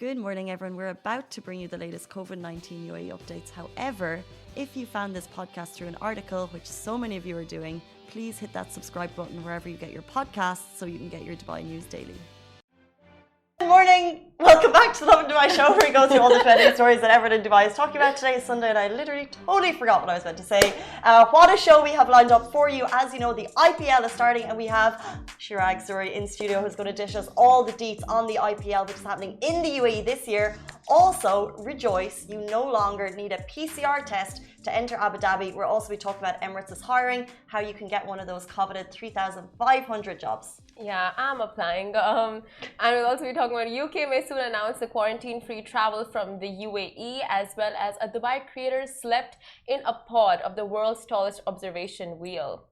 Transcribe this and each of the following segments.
Good morning, everyone. We're about to bring you the latest COVID-19 UAE updates. However, if you found this podcast through an article, which so many of you are doing, please hit that subscribe button wherever you get your podcasts so you can get your Dubai news daily. Good morning. Welcome back to the Lovin Dubai show, where we go through all the trending stories that everyone in Dubai is talking about. Today is Sunday and I literally totally forgot what I was meant to say. What a show we have lined up for you. As you know, the IPL is starting and we have Chirag, Suri in studio, who's going to dish us all the deets on the IPL, which is happening in the UAE this year. Also, rejoice, you no longer need a PCR test to enter Abu Dhabi. We'll also be talking about Emirates' hiring, how you can get one of those coveted 3,500 jobs. Yeah, I'm applying. And we'll also be talking about UK may soon announce the quarantine-free travel from the UAE, as well as a Dubai creator slept in a pod of the world's tallest observation wheel.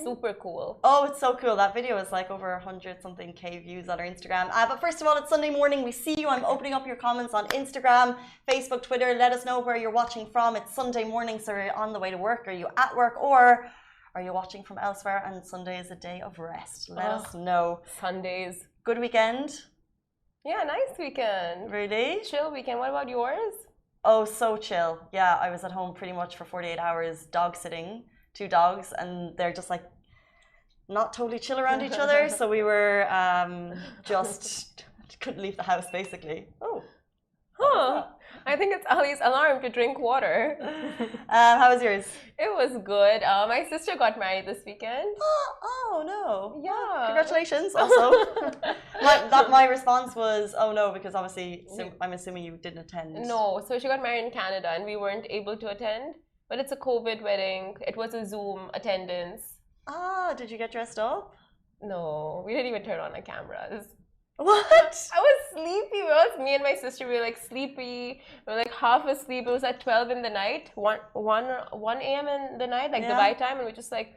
Super cool. Oh, it's so cool. That video is like over 100-something K views on our Instagram. But first of all, it's Sunday morning. We see you. I'm opening up your comments on Instagram, Facebook, Twitter. Let us know where you're watching from. It's Sunday morning, so you're on the way to work. Are you at work or are you watching from elsewhere? And Sunday is a day of rest. Let us know. Sundays. Good weekend? Yeah, nice weekend. Really? Chill weekend. What about yours? Oh, so chill. Yeah, I was at home pretty much for 48 hours dog sitting. 2 dogs, and they're just like not totally chill around each other. So we were just couldn't leave the house basically. Oh, huh. I think it's Ali's alarm to drink water. How was yours? It was good. My sister got married this weekend. Oh no! Yeah. Congratulations. Also, my response was, oh no, because obviously I'm assuming you didn't attend. No, so she got married in Canada, and we weren't able to attend. But it's a COVID wedding. It was a Zoom attendance. Did you get dressed up? No, we didn't even turn on our cameras. What? I was sleepy. It was me and my sister. We were like sleepy. We were like half asleep. It was at 12 in the night, 1 a.m. in the night, like Dubai time, and we're just like,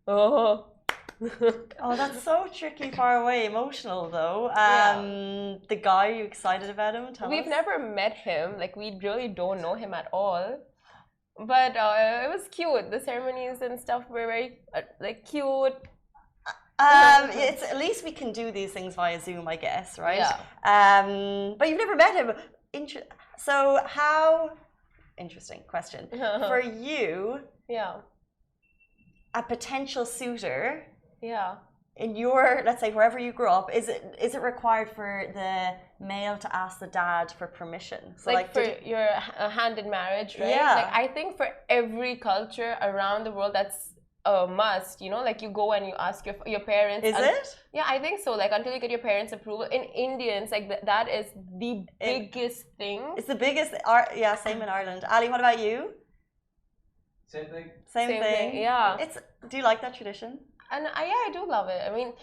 oh. Oh, that's so tricky, far away, emotional though. The guy, are you excited about him? We've never met him. Like, we really don't know him at all. But it was cute. The ceremonies and stuff were very like cute. It's at least we can do these things via Zoom, I guess, right? Yeah. But you've never met him. So how? Interesting question for you. Yeah. A potential suitor. Yeah. In your, let's say, wherever you grew up, is it required for the male to ask the dad for permission? So like for your hand in marriage, right? Yeah. Like, I think for every culture around the world, that's a must. You know, like you go and you ask your parents. Is it? Yeah, I think so. Like until you get your parents' approval. In Indians, like that is the biggest thing. It's the biggest. Yeah, same in Ireland. Ali, what about you? Same thing. Same thing. Yeah. Do you like that tradition? And I do love it. I mean,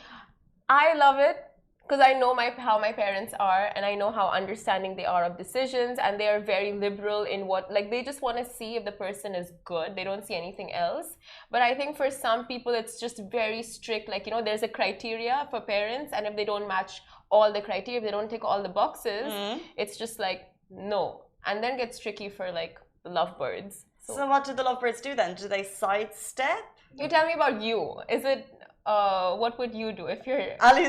I love it because I know how my parents are, and I know how understanding they are of decisions, and they are very liberal in what, like, they just want to see if the person is good. They don't see anything else. But I think for some people, it's just very strict. Like, you know, there's a criteria for parents, and if they don't match all the criteria, if they don't tick all the boxes, it's just like, no. And then it gets tricky for, like, the lovebirds. So what do the lovebirds do then? Do they sidestep? You tell me about you. Is it, what would you do if you're... Ali,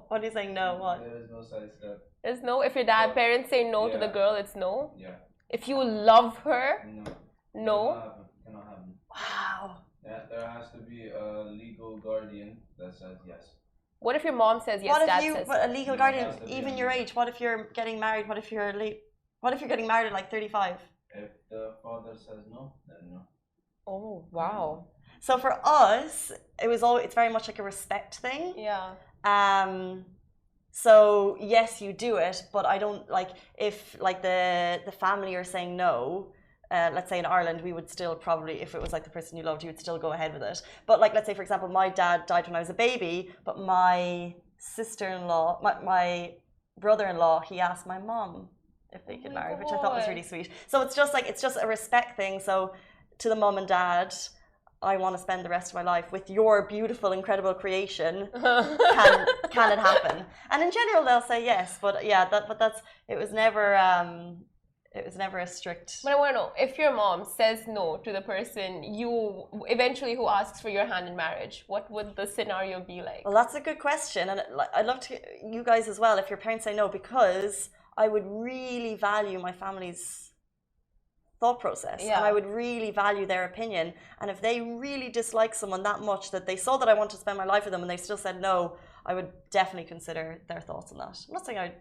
what are you saying? No, what? There is no side step. There's no, if your parents say no to the girl, it's no? Yeah. If you love her, No. Cannot happen. Wow. Yeah, there has to be a legal guardian that says yes. what if your mom says yes, dad says But a legal guardian, has to be even on your you. age, what if you're getting married? What if you're getting married at like 35? If the father says no, then no. Oh, wow. So for us, it's very much like a respect thing. Yeah. So yes, you do it, but I don't like if like the family are saying no. Let's say in Ireland, we would still probably, if it was like the person you loved, you would still go ahead with it. But like, let's say for example, my dad died when I was a baby, but my sister-in-law, my brother-in-law, he asked my mom if they could marry, which I thought was really sweet. So it's just a respect thing. So to the mom and dad, I want to spend the rest of my life with your beautiful, incredible creation. Can it happen? And in general, they'll say yes. But yeah, it was never it was never a strict. But I want to know, if your mom says no to the person you eventually who asks for your hand in marriage, what would the scenario be like? Well, that's a good question, and I'd love to you guys as well if your parents say no, because I would really value my family's thought process, and I would really value their opinion. And if they really dislike someone that much that they saw that I want to spend my life with them and they still said no, I would definitely consider their thoughts on that. I'm not saying I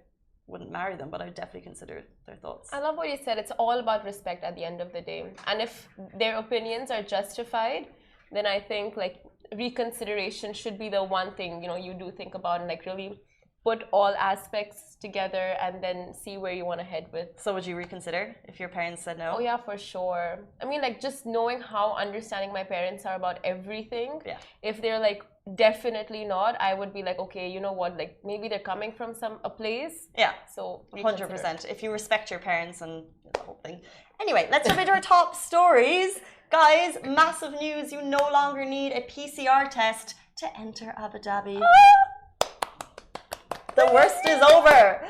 wouldn't marry them, but I would definitely consider their thoughts. I love what you said. It's all about respect at the end of the day. And if their opinions are justified, then I think like reconsideration should be the one thing, you know, you do think about and like really put all aspects together and then see where you want to head with. So would you reconsider if your parents said no? Oh yeah, for sure. I mean, like just knowing how understanding my parents are about everything. Yeah. If they're like definitely not, I would be like, okay, you know what? Like maybe they're coming from a place. Yeah. So 100%. If you respect your parents and the whole thing. Anyway, let's jump into our top stories. Guys, massive news. You no longer need a PCR test to enter Abu Dhabi. The worst is over.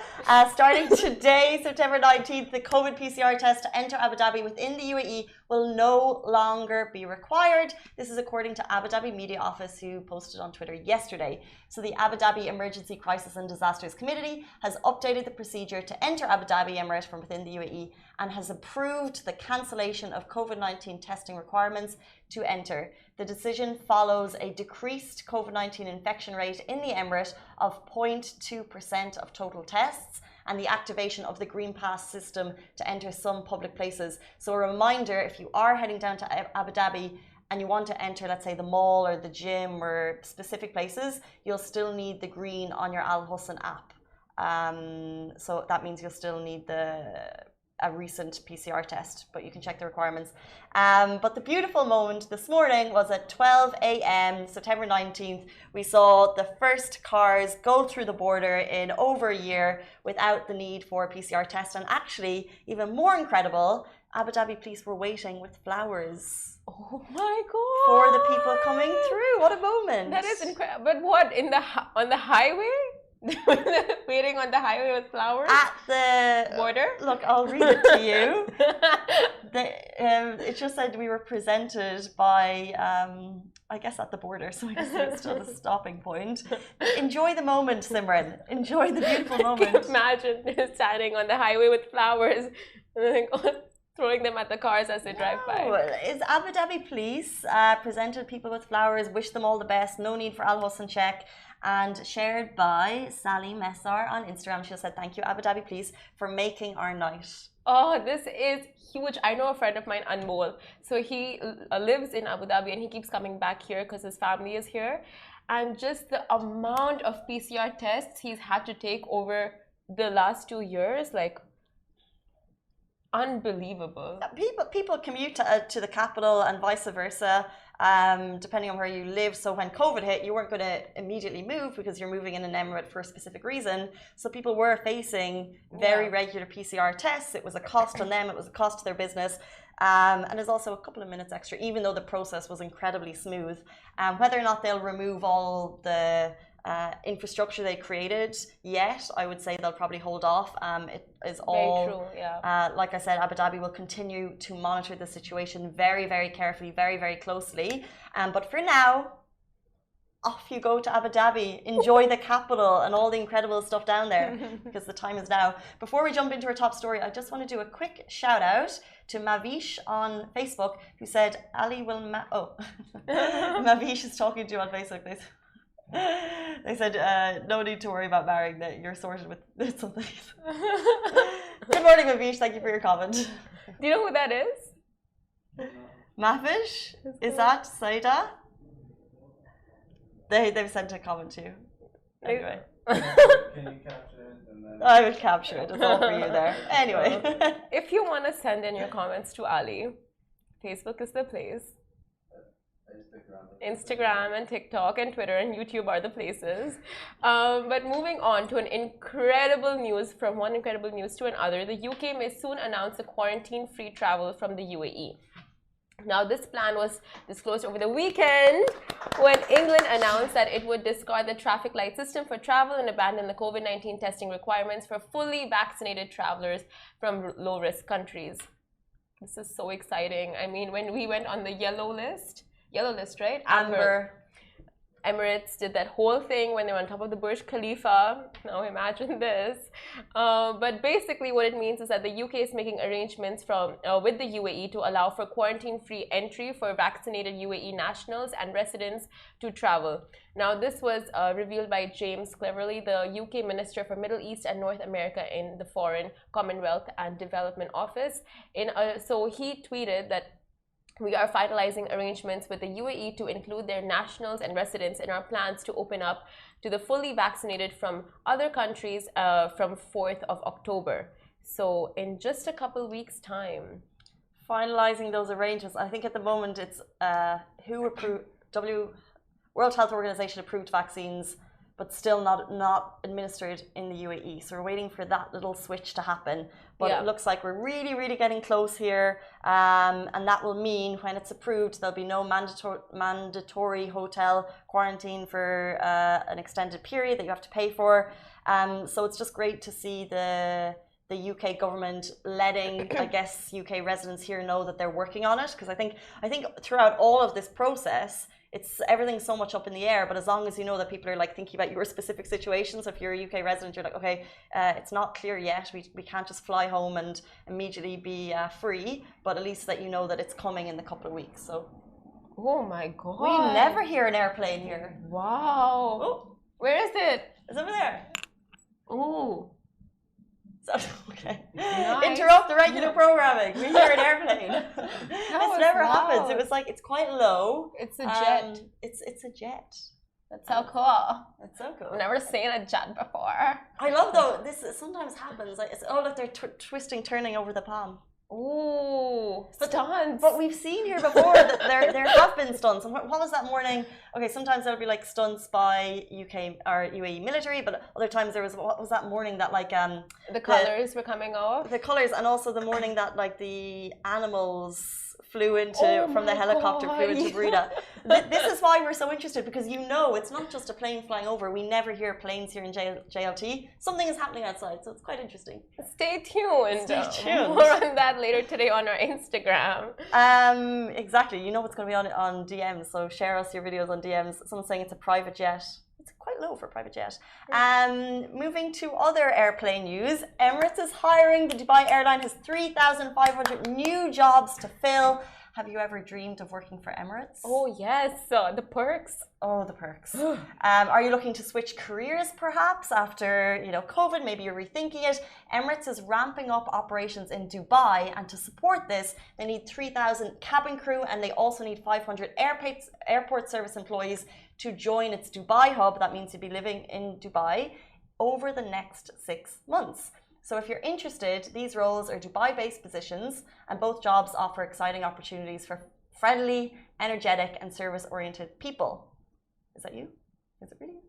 Starting today, September 19th, the COVID PCR test to enter Abu Dhabi within the UAE will no longer be required. This is according to Abu Dhabi Media Office, who posted on Twitter yesterday. So the Abu Dhabi Emergency Crisis and Disasters Committee has updated the procedure to enter Abu Dhabi-Emirates from within the UAE and has approved the cancellation of COVID-19 testing requirements to enter. The decision follows a decreased COVID-19 infection rate in the Emirate of 0.2% of total tests and the activation of the Green Pass system to enter some public places. So a reminder, if you are heading down to Abu Dhabi and you want to enter, let's say, the mall or the gym or specific places, you'll still need the green on your Al Husn app. So that means you'll still need a recent PCR test, but you can check the requirements. But the beautiful moment this morning was at 12 a.m. September 19th. We saw the first cars go through the border in over a year without the need for a PCR test. And actually, even more incredible, Abu Dhabi police were waiting with flowers. Oh my God! For the people coming through. What a moment! That is incredible. But what, on the highway? Waiting on the highway with flowers at the border. Look, I'll read it to you. It just said we were presented by, I guess, at the border. So I guess it's still the stopping point. Enjoy the moment, Simran. Enjoy the beautiful moment. Can you imagine standing on the highway with flowers, and throwing them at the cars as they drive by. Is Abu Dhabi police presented people with flowers, wish them all the best, no need for Al Husn check, and shared by Sally Messar on Instagram. She said, thank you, Abu Dhabi police, for making our night. Oh, this is huge. I know a friend of mine, Anmol. So he lives in Abu Dhabi and he keeps coming back here because his family is here. And just the amount of PCR tests he's had to take over the last 2 years, like, unbelievable. People commute to the capital and vice versa, depending on where you live. So when COVID hit, you weren't going to immediately move because you're moving in an emirate for a specific reason. So people were facing very regular PCR tests. It was a cost on them. It was a cost to their business. And there's also a couple of minutes extra, even though the process was incredibly smooth. Whether or not they'll remove all the infrastructure they created yet, I would say they'll probably hold off. It is all very true, yeah. Like I said, Abu Dhabi will continue to monitor the situation very, very carefully, very, very closely. But for now, off you go to Abu Dhabi. Enjoy the capital and all the incredible stuff down there, because the time is now. Before we jump into our top story, I just want to do a quick shout out to Mavish on Facebook, who said Ali will Mavish is talking to you on Facebook. They said no need to worry about marrying, that you're sorted with something. Good morning, Mavish. Thank you for your comment. Do you know who that is? Mavish? Is that Saida? They've sent a comment to you. Anyway. Can you capture it? And then... I will capture it. It's all for you there. Anyway. If you want to send in your comments to Ali, Facebook is the place. Instagram and TikTok and Twitter and YouTube are the places. But moving on to an incredible news, from one incredible news to another, the UK may soon announce a quarantine-free travel from the UAE. Now, this plan was disclosed over the weekend when England announced that it would discard the traffic light system for travel and abandon the COVID-19 testing requirements for fully vaccinated travelers from low-risk countries. This is so exciting. I mean, when we went on the yellow list, right? Amber. Emirates did that whole thing when they were on top of the Burj Khalifa. Now imagine this. But basically what it means is that the UK is making arrangements with the UAE to allow for quarantine-free entry for vaccinated UAE nationals and residents to travel. Now this was revealed by James Cleverly, the UK Minister for Middle East and North America in the Foreign, Commonwealth and Development Office. So he tweeted that we are finalizing arrangements with the UAE to include their nationals and residents in our plans to open up to the fully vaccinated from other countries from 4th of October. So in just a couple weeks' time. Finalizing those arrangements. I think at the moment it's World Health Organization approved vaccines, but still not administered in the UAE. So we're waiting for that little switch to happen. But it looks like we're really, really getting close here. And that will mean when it's approved, there'll be no mandatory hotel quarantine for an extended period that you have to pay for. So it's just great to see the UK government letting, I guess, UK residents here know that they're working on it. Because I think throughout all of this process, everything's so much up in the air, but as long as you know that people are like thinking about your specific situation. So if you're a UK resident, you're like, okay, it's not clear yet. We can't just fly home and immediately be free, but at least that you know that it's coming in a couple of weeks. So, oh my God, we never hear an airplane here. Wow. Oh, where is it? It's over there. Oh. Okay. Nice. Interrupt the regular programming. We hear an airplane. This never happens. It was like it's quite low. It's a jet. It's a jet. That's so cool. That's so cool. I've never seen a jet before. I love though. This sometimes happens. Like look, they're twisting, turning over the palm. Ooh, stunts. But we've seen here before that there have been stunts. And what was that morning? Okay, sometimes there'll be like stunts by UK or UAE military, but other times there was, what was that morning that like the colors were coming off. The colors, and also the morning that like the animals flew into from the helicopter flew into Breda. This is why we're so interested, because you know it's not just a plane flying over. We never hear planes here in JLT. Something is happening outside, so it's quite interesting. Stay tuned. Stay tuned. More on that later today on our Instagram. Exactly. You know what's going to be on DMs, so share us your videos on DMs. Someone's saying it's a private jet. It's quite low for a private jet. Moving to other airplane news, Emirates is hiring. The Dubai Airline has 3,500 new jobs to fill. Have you ever dreamed of working for Emirates? Oh yes, the perks. Oh, the perks. Are you looking to switch careers perhaps after COVID? Maybe you're rethinking it. Emirates is ramping up operations in Dubai, and to support this, they need 3,000 cabin crew, and they also need 500 airport service employees to join its Dubai hub. That means to be living in Dubai over the next 6 months. So if you're interested, these roles are Dubai-based positions, and both jobs offer exciting opportunities for friendly, energetic, and service-oriented people. Is that you? Is it really you?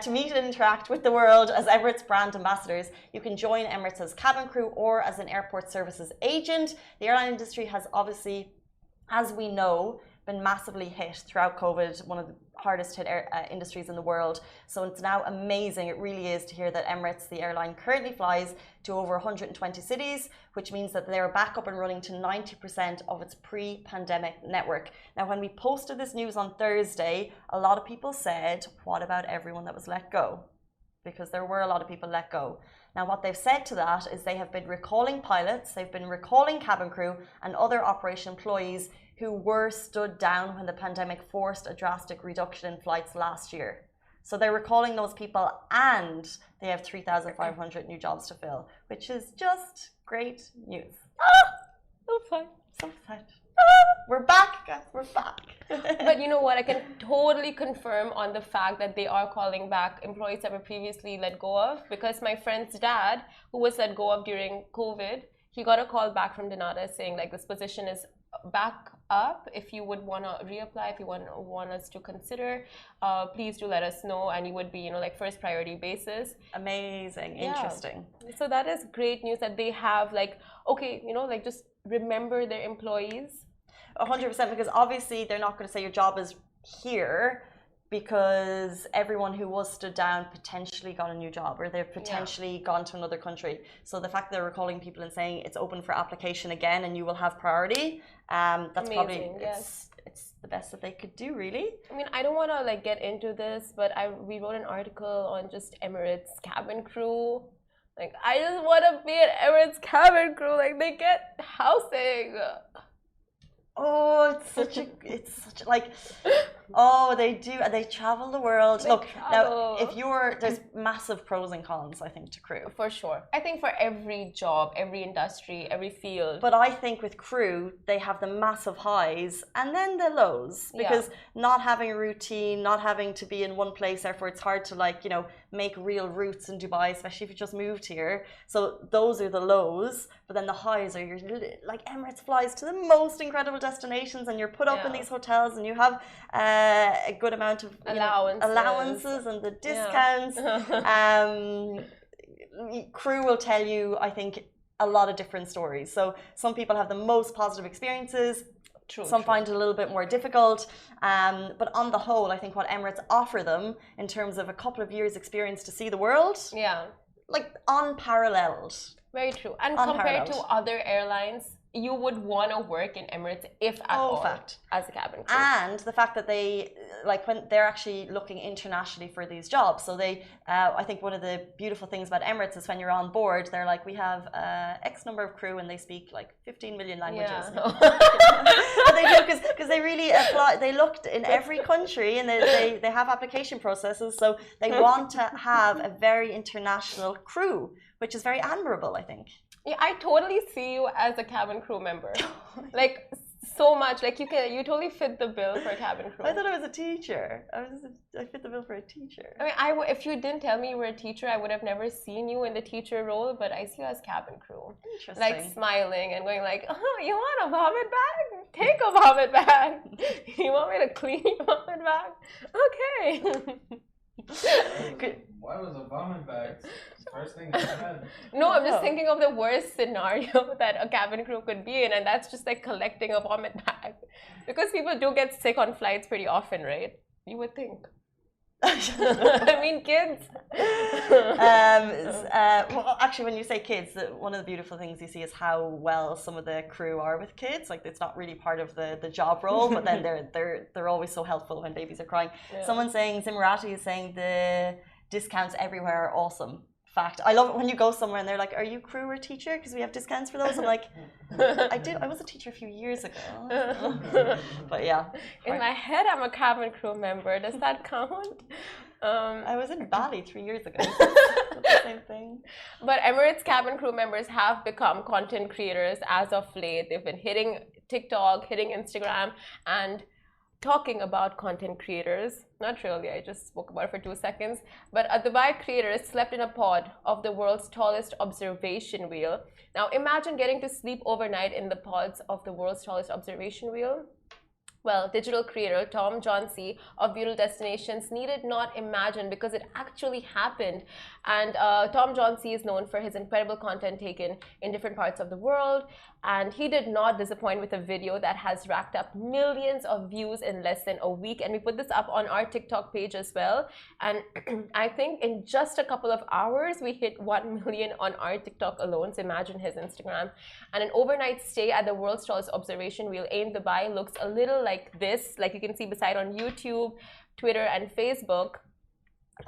To meet and interact with the world as Emirates brand ambassadors, you can join Emirates as cabin crew or as an airport services agent. The airline industry has obviously, as we know, been massively hit throughout COVID, one of the hardest hit industries in the world. So it's now amazing, it really is, to hear that Emirates, the airline, currently flies to over 120 cities, which means that they're back up and running to 90% of its pre-pandemic network. Now, when we posted this news on Thursday, a lot of people said, what about everyone that was let go? Because there were a lot of people let go. Now, what they've said to that is they have been recalling pilots, they've been recalling cabin crew and other operation employees who were stood down when the pandemic forced a drastic reduction in flights last year. So they're recalling those people, and they have 3,500 new jobs to fill, which is just great news. So fun. So fun. We're back, guys, we're back. But you know what? I can totally confirm on the fact that they are calling back employees that were previously let go of, because my friend's dad, who was let go of during COVID, he got a call back from Donata saying like this position is back up. If you would want to reapply, if you want us to consider, please do let us know, and you would be like first priority basis. Amazing. Interesting. So that is great news that they have like, okay, like just remember their employees. 100%, because obviously they're not going to say your job is here, because everyone who was stood down potentially got a new job, or they've potentially gone to another country. So the fact that they're calling people and saying it's open for application again and you will have priority, that's amazing. Probably it's the best that they could do, really. I mean, I don't want to like get into this, but we wrote an article on just Emirates cabin crew. Like, I just want to be an Emirates cabin crew. Like, they get housing. Oh, it's such like, oh, they do, they travel the world. Look, now, there's massive pros and cons, I think, to crew. For sure. I think for every job, every industry, every field. But I think with crew, they have the massive highs and then the lows, because not having a routine, not having to be in one place, therefore it's hard to, like, you know, make real roots in Dubai, especially if you just moved here. So those are the lows, but then the highs are like Emirates flies to the most incredible destinations, and you're put up in these hotels, and you have a good amount of allowances and the discounts. Crew will tell you, I think, a lot of different stories. So some people have the most positive experiences. Some find it a little bit more difficult, but on the whole, I think what Emirates offer them in terms of a couple of years' experience to see the world, like unparalleled. Very true. And compared to other airlines, you would want to work in Emirates if at all, as a cabin crew. And the fact that they, like, when they're actually looking internationally for these jobs. So they, I think one of the beautiful things about Emirates is when you're on board, they're like, we have X number of crew and they speak like 15 million languages. But they do, because they really apply, they looked in every country, and they have application processes. So they want to have a very international crew, which is very admirable, I think. Yeah, I totally see you as a cabin crew member. Like, so much. Like, you totally fit the bill for a cabin crew. I thought I was a teacher. I fit the bill for a teacher. I mean, if you didn't tell me you were a teacher, I would have never seen you in the teacher role, but I see you as cabin crew. Interesting. Like, smiling and going like, oh, you want a vomit bag? Take a vomit bag. You want me to clean your vomit bag? Okay. Why was a vomit bag first thing in your head? No, I'm just thinking of the worst scenario that a cabin crew could be in, and that's just like collecting a vomit bag. Because people do get sick on flights pretty often, right? You would think. I mean, kids. Well, actually, when you say kids, one of the beautiful things you see is how well some of the crew are with kids. Like, it's not really part of the job role, but then they're always so helpful when babies are crying. Someone's saying, Zimarati is saying, the discounts everywhere are awesome. Fact. I love it when you go somewhere and they're like, are you crew or teacher? Because we have discounts for those. I'm like, I was a teacher a few years ago. But yeah. In my head, I'm a cabin crew member. Does that count? I was in Bali 3 years ago. The same thing. But Emirates cabin crew members have become content creators as of late. They've been hitting TikTok, hitting Instagram, and talking about content creators. Not really, I just spoke about it for 2 seconds. But a Dubai creator slept in a pod of the world's tallest observation wheel. Now imagine getting to sleep overnight in the pods of the world's tallest observation wheel. Well, digital creator Tom Johnsey of Beautiful Destinations needed not imagine, because it actually happened. And Tom Johnsey is known for his incredible content taken in different parts of the world. And he did not disappoint with a video that has racked up millions of views in less than a week. And we put this up on our TikTok page as well. And I think in just a couple of hours, we hit 1 million on our TikTok alone. So imagine his Instagram. And an overnight stay at the world's tallest observation wheel in Dubai looks a little like this, like you can see beside on YouTube, Twitter, and Facebook.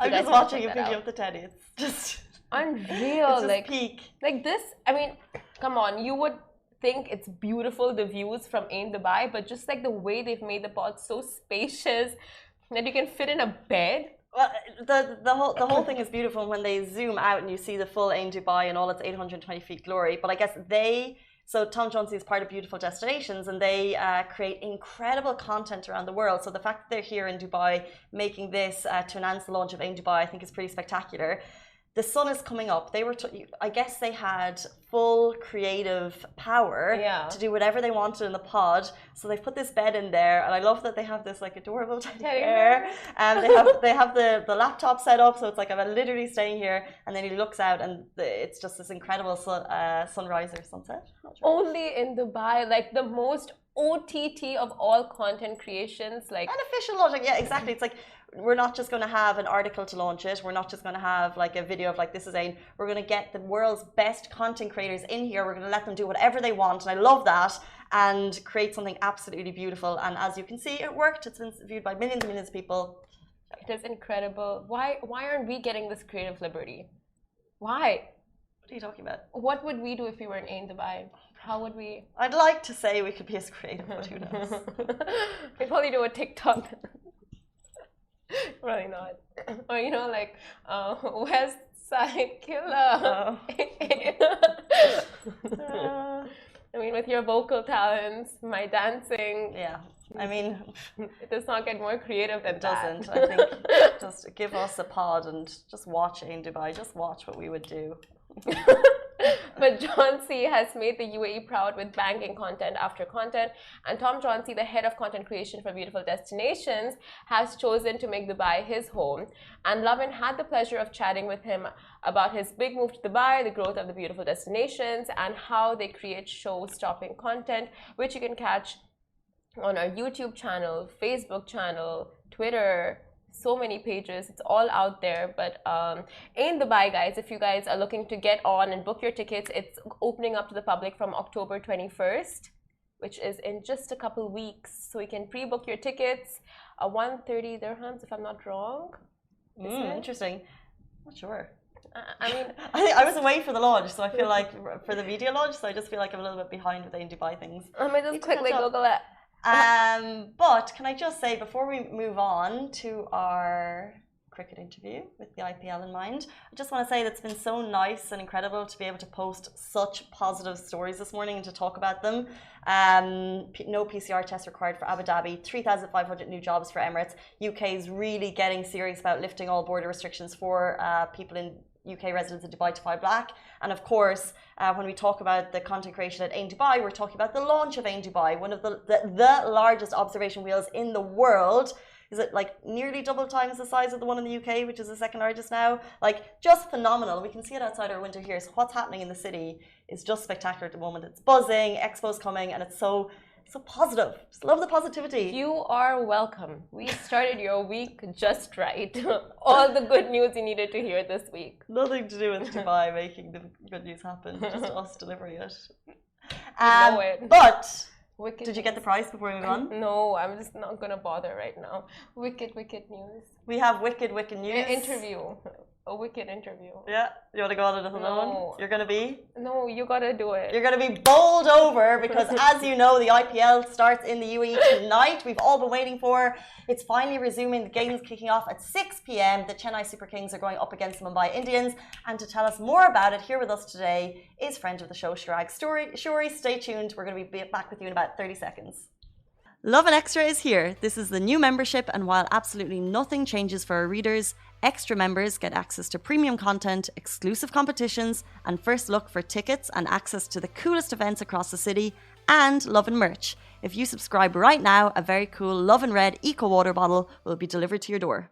I'm just watching a video of the teddy. It's just unreal. It's just like peak. Like this, I mean, come on, you would think it's beautiful, the views from Ain Dubai, but just like the way they've made the pod so spacious that you can fit in a bed. Well, the whole thing is beautiful when they zoom out and you see the full Ain Dubai and all its 820 feet glory. But I guess so Tom Johnsey is part of Beautiful Destinations, and they create incredible content around the world. So the fact that they're here in Dubai making this to announce the launch of Ain Dubai, I think is pretty spectacular. the sun is coming up. They were, I guess they had full creative power to do whatever they wanted in the pod. So they've put this bed in there, and I love that they have this like adorable teddy bear. And they have the laptop set up, so it's like I'm literally staying here, and then he looks out, and it's just this incredible sunrise or sunset. Only in Dubai, like the most OTT of all content creations, like unofficial logic. Yeah, exactly. It's like, we're not just going to have an article to launch it. We're not just going to have like a video of like, this is Ain. We're going to get the world's best content creators in here. We're going to let them do whatever they want. And I love that, and create something absolutely beautiful. And as you can see, it worked. It's been viewed by millions and millions of people. It is incredible. Why aren't we getting this creative liberty? Why? What are you talking about? What would we do if we were in Ain Dubai? How would we? I'd like to say we could be as creative, but who knows? We probably do a TikTok. Really not. Or you know, like West Side Killer. I mean, with your vocal talents, my dancing. Yeah. I mean, it does not get more creative than that. It doesn't. I think just give us a pod and just watch Ain Dubai. Just watch what we would do. But John C. has made the UAE proud with banking content after content, and Tom John C., the head of content creation for Beautiful Destinations, has chosen to make Dubai his home. And Lovin had the pleasure of chatting with him about his big move to Dubai, the growth of the Beautiful Destinations, and how they create show-stopping content, which you can catch on our YouTube channel, Facebook channel, Twitter. So many pages, it's all out there. But in Dubai, guys, if you guys are looking to get on and book your tickets, it's opening up to the public from October 21st, which is in just a couple weeks. So you can pre-book your tickets, 130 dirhams if I'm not wrong. Interesting. Not sure. I mean, I was away for the launch, so I feel like for the media launch, so I just feel like I'm a little bit behind with Ain Dubai things. Let me just quickly Google it. But can I just say, before we move on to our cricket interview with the IPL in mind, I just want to say that it's been so nice and incredible to be able to post such positive stories this morning and to talk about them. No PCR test required for Abu Dhabi, 3,500 new jobs for Emirates. UK is really getting serious about lifting all border restrictions for people in UK residents in Dubai to fly black. And of course, when we talk about the content creation at Ain Dubai, we're talking about the launch of Ain Dubai, one of the largest observation wheels in the world. Is it like nearly double times the size of the one in the UK, which is the second largest now? Like, just phenomenal. We can see it outside our window here. So what's happening in the city is just spectacular at the moment. It's buzzing, Expo's coming, and it's so positive. Just love the positivity. You are welcome. We started your week just right. All the good news you needed to hear this week. Nothing to do with Dubai making the good news happen. Just us delivering it. Know it. But Wicked did you get the prize before we move on? No, I'm just not gonna bother right now. Wicked news. We have wicked news. Interview. A wicked interview. Yeah, you want to go on it alone? You're gonna be? No, you gotta do it. You're gonna be bowled over because, as you know, the IPL starts in the UAE tonight. We've all been waiting for. It's finally resuming. The game's kicking off at 6 p.m. The Chennai Super Kings are going up against the Mumbai Indians. And to tell us more about it, here with us today is friend of the show, Chirag. Suri, stay tuned. We're gonna be back with you in about 30 seconds. Lovin Extra is here. This is the new membership, and while absolutely nothing changes for our readers, extra members get access to premium content, exclusive competitions, and first look for tickets and access to the coolest events across the city, and Lovin merch. If you subscribe right now, a very cool Lovin Red Eco Water bottle will be delivered to your door.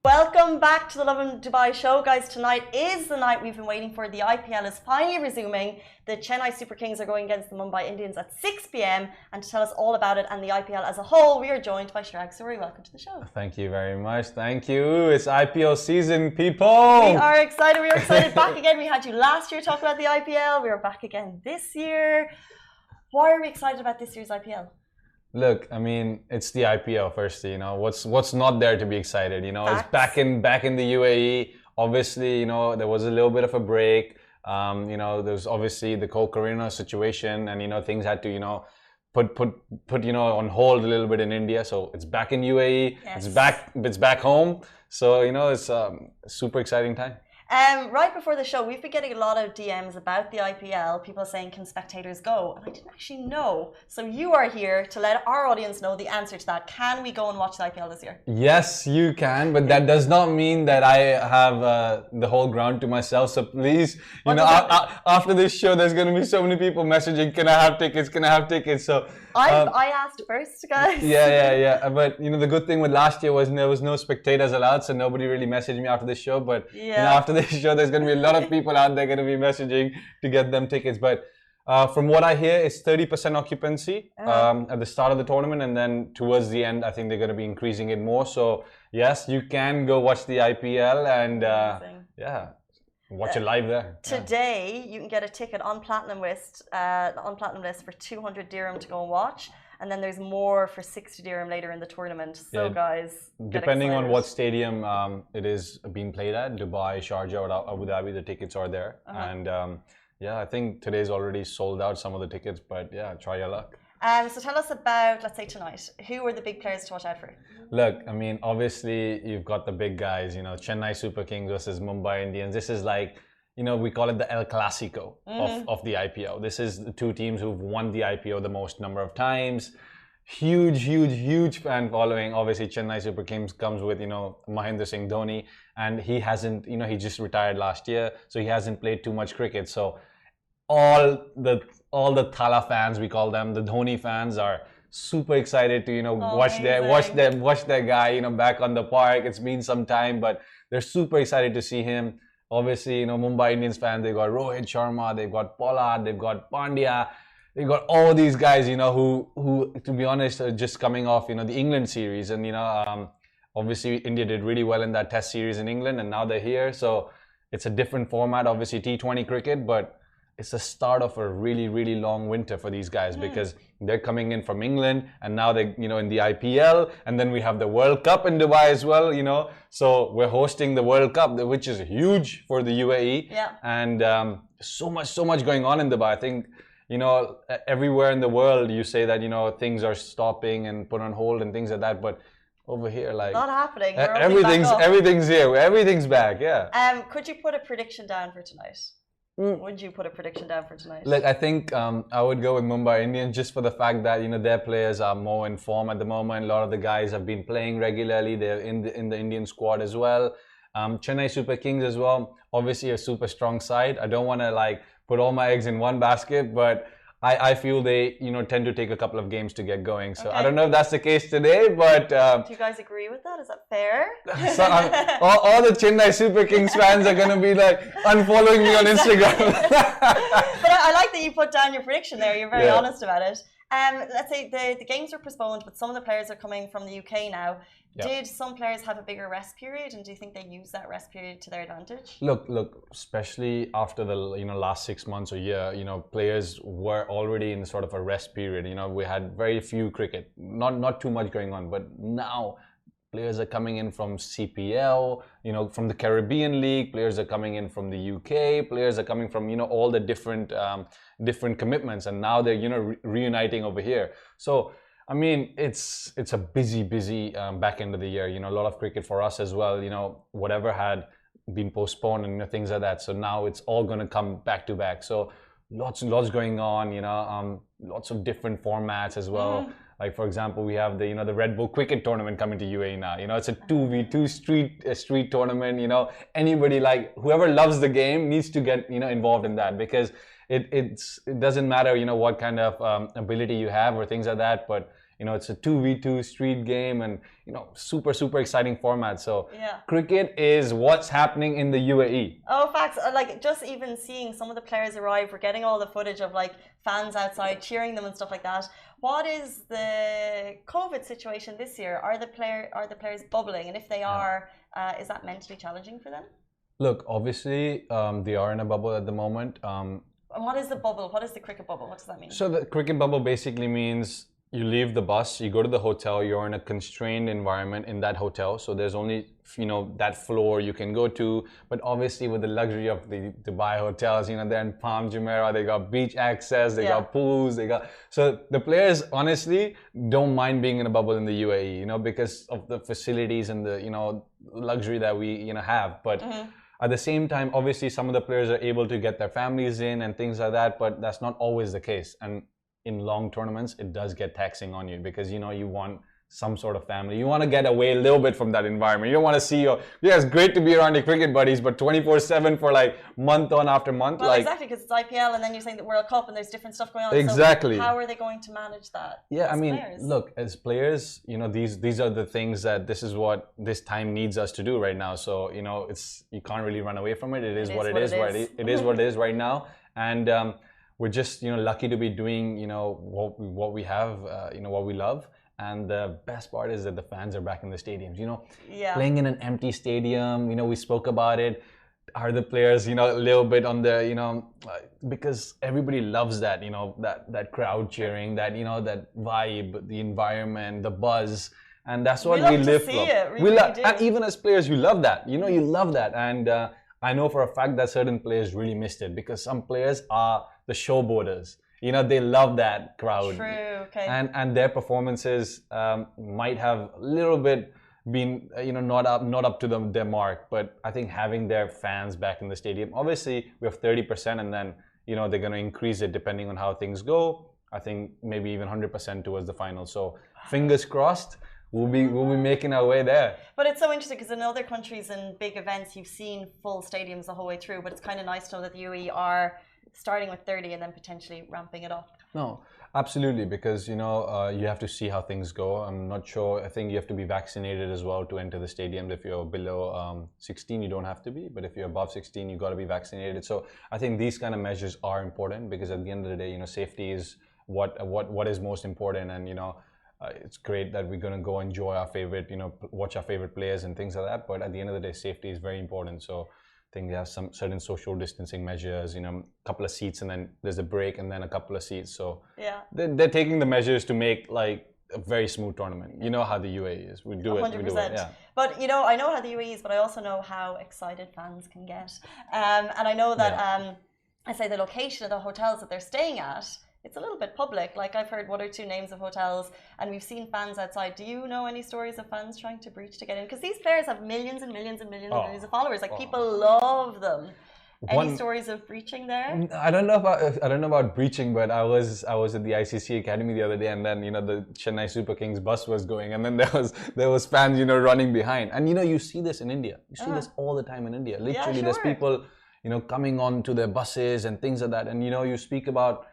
Welcome back to the Lovin Dubai show, guys. Tonight is the night we've been waiting for. The IPL is finally resuming. The Chennai Super Kings are going against the Mumbai Indians at 6 p.m. And to tell us all about it and the IPL as a whole, we are joined by Chirag. Suri, welcome to the show. Thank you very much. Thank you. It's IPL season, people. We are excited. We are excited. Back again. We had you last year talking about the IPL. We are back again this year. Why are we excited about this year's IPL? Look, I mean, it's the IPL firstly, you know, what's not there to be excited, you know. Facts. It's back in the UAE. Obviously, you know, there was a little bit of a break. You know, there's obviously the whole corona situation, and you know, things had to, you know, put you know, on hold a little bit in India. So it's back in UAE. Yes. It's back home. So, you know, it's a super exciting time. Right before the show, we've been getting a lot of DMs about the IPL. People saying, can spectators go? And I didn't actually know. So you are here to let our audience know the answer to that. Can we go and watch the IPL this year? Yes, you can, but that does not mean that I have the whole ground to myself. So please, after this show, there's going to be so many people messaging, can I have tickets? Can I have tickets? So I asked first, guys. Yeah. But the good thing with last year was there was no spectators allowed, so nobody really messaged me after this show. But after this show, there's going to be a lot of people out there going to be messaging to get them tickets. But from what I hear, it's 30% occupancy at the start of the tournament, and then towards the end, I think they're going to be increasing it more. So yes, you can go watch the IPL and watch it live there. Today, you can get a ticket on Platinum List for 200 dirham to go and watch. And then there's more for 60 dirham later in the tournament. So guys, depending on what stadium it is being played at, Dubai, Sharjah or Abu Dhabi, the tickets are there. And I think today's already sold out some of the tickets, but try your luck. So tell us about, let's say tonight, who are the big players to watch out for? Look, I mean, obviously you've got the big guys, Chennai Super Kings versus Mumbai Indians. This is like, we call it the El Clasico of the IPO. This is the two teams who've won the IPO the most number of times. Huge fan following. Obviously, Chennai Super Kings comes with, Mahendra Singh Dhoni, and he hasn't, he just retired last year, so he hasn't played too much cricket. So all the Thala fans, we call them, the Dhoni fans, are super excited to watch their guy back on the park. It's been some time, but they're super excited to see him. Obviously, Mumbai Indians fans, they've got Rohit Sharma, they've got Pollard, they've got Pandya, they've got all these guys, who, to be honest, are just coming off, the England series. And, obviously India did really well in that test series in England, and now they're here. So it's a different format, obviously T20 cricket, but it's the start of a really long winter for these guys because they're coming in from England, and now they in the IPL, and then we have the World Cup in Dubai as well, so we're hosting the World Cup, which is huge for the UAE. And so much going on in Dubai. I think everywhere in the world you say that things are stopping and put on hold and things like that, but over here, like, not happening. Everything's here, everything's back. Could you put a prediction down for tonight? Would you put a prediction down for tonight? Look, I think I would go with Mumbai Indians just for the fact that their players are more in form at the moment. A lot of the guys have been playing regularly. They're in the Indian squad as well. Chennai Super Kings as well. Obviously a super strong side. I don't want to put all my eggs in one basket, but I feel they tend to take a couple of games to get going. So I don't know if that's the case today, but do you guys agree with that? Is that fair? So all the Chennai Super Kings fans are gonna be unfollowing me on Instagram. But I like that you put down your prediction there. You're very honest about it. Let's say the games are postponed, but some of the players are coming from the UK now. Did some players have a bigger rest period, and do you think they use that rest period to their advantage? Look, especially after the last 6 months or year, players were already in sort of a rest period. We had very few cricket, not too much going on, but now players are coming in from CPL, from the Caribbean League. Players are coming in from the UK. Players are coming from all the different commitments, and now they're reuniting over here. So I mean, it's a busy back end of the year. A lot of cricket for us as well. Whatever had been postponed and things like that. So now it's all going to come back to back. So lots going on. Lots of different formats as well. Like for example, we have the Red Bull Cricket Tournament coming to UAE now. It's a 2v2 street tournament. Anybody whoever loves the game needs to get involved in that, because it doesn't matter what kind of ability you have or things like that, but it's a 2v2 street game, and super exciting format. So cricket is what's happening in the UAE. Oh, facts. Just even seeing some of the players arrive, we're getting all the footage of fans outside cheering them and stuff like that. What is the COVID situation this year? Are the players bubbling? And if they are, is that mentally challenging for them? Look, obviously they are in a bubble at the moment. And what is the bubble? What is the cricket bubble? What does that mean? So the cricket bubble basically means you leave the bus, you go to the hotel, you're in a constrained environment in that hotel. So there's only, that floor you can go to. But obviously with the luxury of the Dubai hotels, they're in Palm Jumeirah, they got beach access, they got pools, so the players honestly don't mind being in a bubble in the UAE, because of the facilities and the, luxury that we, have. But At the same time, obviously, some of the players are able to get their families in and things like that, but that's not always the case. And in long tournaments, it does get taxing on you because, you know, you want some sort of family. You want to get away a little bit from that environment. You don't want to see your, yeah, it's great to be around your cricket buddies, but 24/7 for like month on after month. Well, like, exactly, because it's IPL and then you're saying the World Cup and there's different stuff going on. Exactly. So how are they going to manage that? Yeah, I mean, players? look, as players, you know, these are the things that this is what this time needs us to do right now. So, you know, it's, you can't really run away from it. It is what it is. It is what it is right now. And we're just, you know, lucky to be doing, you know, what we have, you know, what we love. And the best part is that the fans are back in the stadiums, you know, playing in an empty stadium, you know, we spoke about it. Are the players, you know, a little bit on the, you know, because everybody loves that, you know, that crowd cheering, that, you know, that vibe, the environment, the buzz. And that's what we live for. And even as players, you love that, you know, you love that. And I know for a fact that certain players really missed it because some players are the showboaters. You know, they love that crowd. True, okay. And their performances might have a little bit been, you know, not up to their mark. But I think having their fans back in the stadium, obviously we have 30% and then, you know, they're going to increase it depending on how things go. I think maybe even 100% towards the final. So fingers crossed. We'll be making our way there. But it's so interesting because in other countries and big events, you've seen full stadiums the whole way through. But it's kind of nice to know that the UAE are starting with 30 and then potentially ramping it up. No, absolutely, because, you know, you have to see how things go. I'm not sure. I think you have to be vaccinated as well to enter the stadiums. If you're below 16, you don't have to be. But if you're above 16, you got to be vaccinated. So I think these kind of measures are important because at the end of the day, you know, safety is what is most important. And, you know, it's great that we're going to go enjoy our favorite, you know, watch our favorite players and things like that. But at the end of the day, safety is very important. So I think they have some certain social distancing measures, you know, a couple of seats and then there's a break and then a couple of seats. So yeah, they're taking the measures to make like a very smooth tournament. You know how the UAE is. We do 100%. it. We do it. Yeah. But, you know, I know how the UAE is, but I also know how excited fans can get. And I know that, I say the location of the hotels that they're staying at, it's a little bit public. Like I've heard one or two names of hotels and we've seen fans outside. Do you know any stories of fans trying to breach to get in? Because these players have millions and millions and millions and millions of followers. Like people love them. Any stories of breaching there? I don't know about breaching, but I was at the ICC Academy the other day, and then, you know, the Chennai Super Kings bus was going, and then there was fans, you know, running behind. And, you know, you see this in India. You see this all the time in India. Literally, there's people, you know, coming on to their buses and things like that. And, you know, you speak about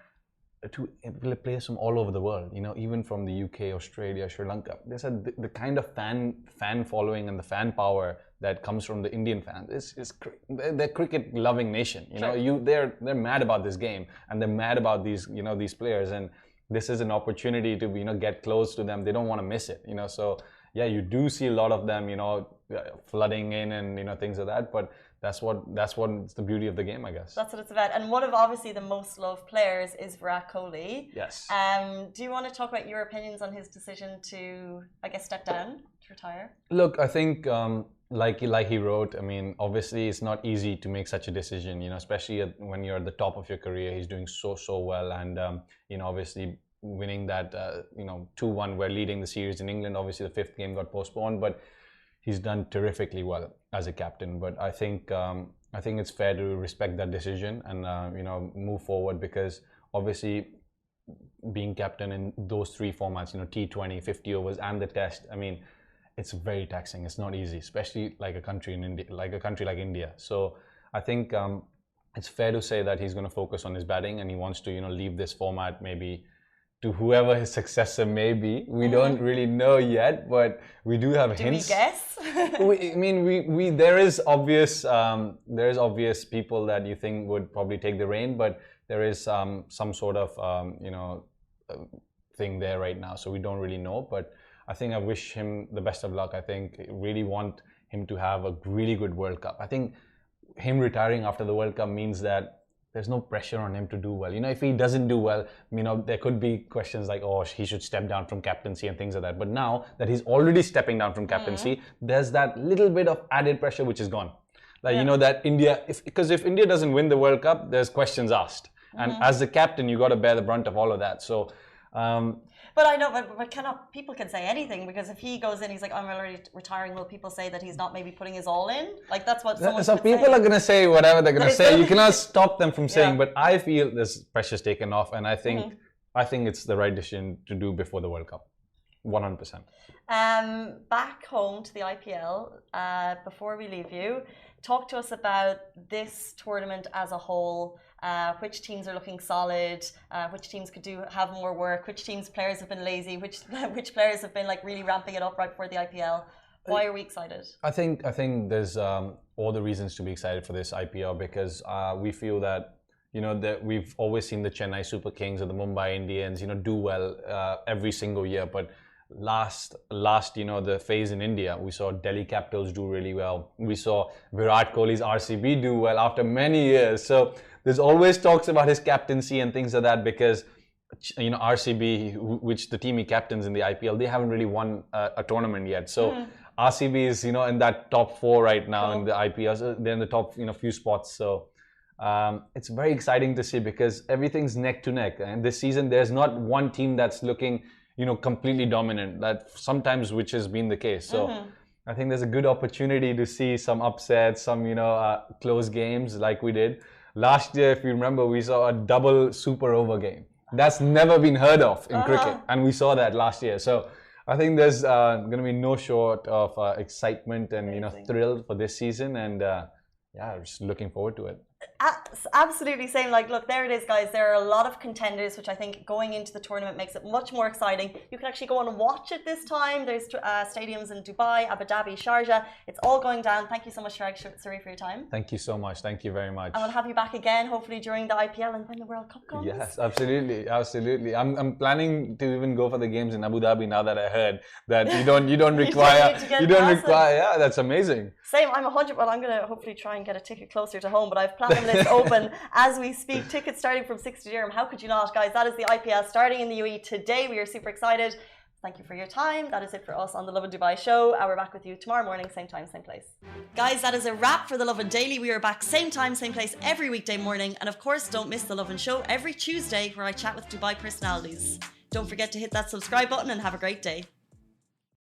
players from all over the world, you know, even from the UK, Australia, Sri Lanka. There's the kind of fan following and the fan power that comes from the Indian fans. They're cricket loving nation. You know, they're mad about this game and they're mad about these, you know, these players. And this is an opportunity to, you know, get close to them. They don't want to miss it. You know, so yeah, you do see a lot of them, you know, flooding in and, you know, things like that. But that's what's the beauty of the game, I guess. That's what it's about. And one of obviously the most loved players is Virat Kohli. Yes. Do you want to talk about your opinions on his decision to, I guess, step down, to retire? Look, I think like he wrote, I mean, obviously it's not easy to make such a decision, you know, especially when you're at the top of your career. He's doing so well, and you know, obviously winning that, you know, 2-1, we're leading the series in England. Obviously the 5th game got postponed, but he's done terrifically well as a captain. But I think it's fair to respect that decision and you know, move forward, because obviously being captain in those 3 formats, you know, T20, 50 overs, and the Test, I mean, it's very taxing. It's not easy, especially like a country like India. So I think it's fair to say that he's going to focus on his batting, and he wants to, you know, leave this format maybe to whoever his successor may be. We don't really know yet, but we do have hints. Do we guess? I mean, there is obvious people that you think would probably take the reign, but there is some sort of you know, thing there right now, so we don't really know. But I think I wish him the best of luck. I think I really want him to have a really good World Cup. I think him retiring after the World Cup means that there's no pressure on him to do well. You know, if he doesn't do well, you know, there could be questions like, oh, he should step down from captaincy and things like that. But now that he's already stepping down from captaincy, there's that little bit of added pressure which is gone. Like, you know, that India, because if India doesn't win the World Cup, there's questions asked. And as the captain, you got to bear the brunt of all of that. So But I know, but cannot people can say anything because if he goes in, he's like, I'm already retiring. Will people say that he's not maybe putting his all in? Like that's what someone so could people say. are going to say whatever they're going to say. You cannot stop them from saying. Yeah. But I feel this pressure's taken off, and I think it's the right decision to do before the World Cup, 100%. Back home to the IPL. Before we leave you, talk to us about this tournament as a whole. Which teams are looking solid? Which teams could have more work? Which players have been lazy? Which players have been like really ramping it up right before the IPL? Why are we excited? I think there's all the reasons to be excited for this IPL because we feel that that we've always seen the Chennai Super Kings or the Mumbai Indians do well every single year, but last the phase in India, we saw Delhi Capitals do really well. We saw Virat Kohli's RCB do well after many years. So there's always talks about his captaincy and things like that because RCB, which the team he captains in the IPL, they haven't really won a tournament yet. So RCB is in that top 4 right now in the IPL. So they're in the top few spots. So it's very exciting to see because everything's neck to neck. And this season, there's not one team that's looking completely dominant. That sometimes which has been the case. So I think there's a good opportunity to see some upsets, some close games like we did last year. If you remember, we saw a double super over game. That's never been heard of in cricket, and we saw that last year. So I think there's going to be no short of excitement and thrill for this season, and just looking forward to it. Absolutely same. Like, look, there it is, guys. There are a lot of contenders, which I think going into the tournament makes it much more exciting. You can actually go and watch it this time. There's stadiums in Dubai, Abu Dhabi, Sharjah. It's all going down. Thank you so much, Chirag, Suri, for your time. Thank you so much. Thank you very much. And we'll have you back again, hopefully during the IPL and when the World Cup comes. Yes, absolutely. I'm planning to even go for the games in Abu Dhabi now that I heard that you don't require Yeah, that's amazing. Same. I'm 100. Well, I'm gonna hopefully try and get a ticket closer to home, but I've Platinum List open as we speak. Tickets starting from 60 dirham. How could you not, guys? That is the IPL starting in the UAE today. We are super excited. Thank you for your time. That is it for us on the Lovin Dubai show. We're back with you tomorrow morning, same time, same place. Guys, that is a wrap for the Lovin Daily. We are back same time, same place every weekday morning. And of course, don't miss the Lovin show every Tuesday where I chat with Dubai personalities. Don't forget to hit that subscribe button and have a great day.